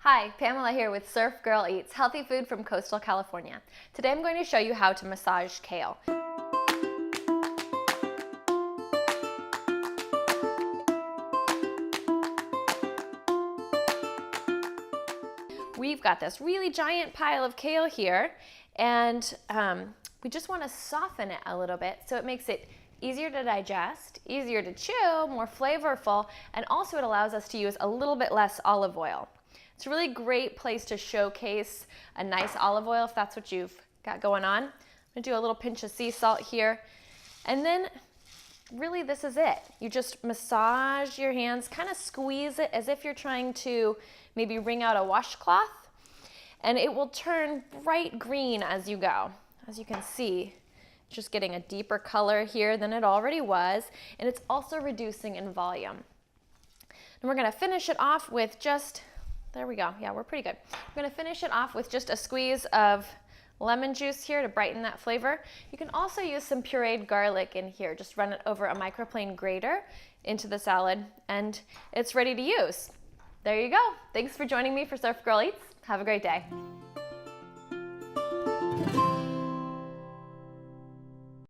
Hi, Pamela here with Surf Girl Eats, healthy food from coastal California. Today I'm going to show you how to massage kale. We've got this really giant pile of kale here, and we just want to soften it a little bit so it makes it easier to digest, easier to chew, more flavorful, and also it allows us to use a little bit less olive oil. It's a really great place to showcase a nice olive oil if that's what you've got going on. I'm gonna do a little pinch of sea salt here, and then really this is it. You just massage your hands, kind of squeeze it as if you're trying to maybe wring out a washcloth, and it will turn bright green as you go. As you can see, just getting a deeper color here than it already was, and it's also reducing in volume. And we're gonna finish it off with just, there we go, yeah, we're pretty good. We're gonna finish it off with just a squeeze of lemon juice here to brighten that flavor. You can also use some pureed garlic in here. Just run it over a microplane grater into the salad, and it's ready to use. There you go. Thanks for joining me for Surf Girl Eats. Have a great day.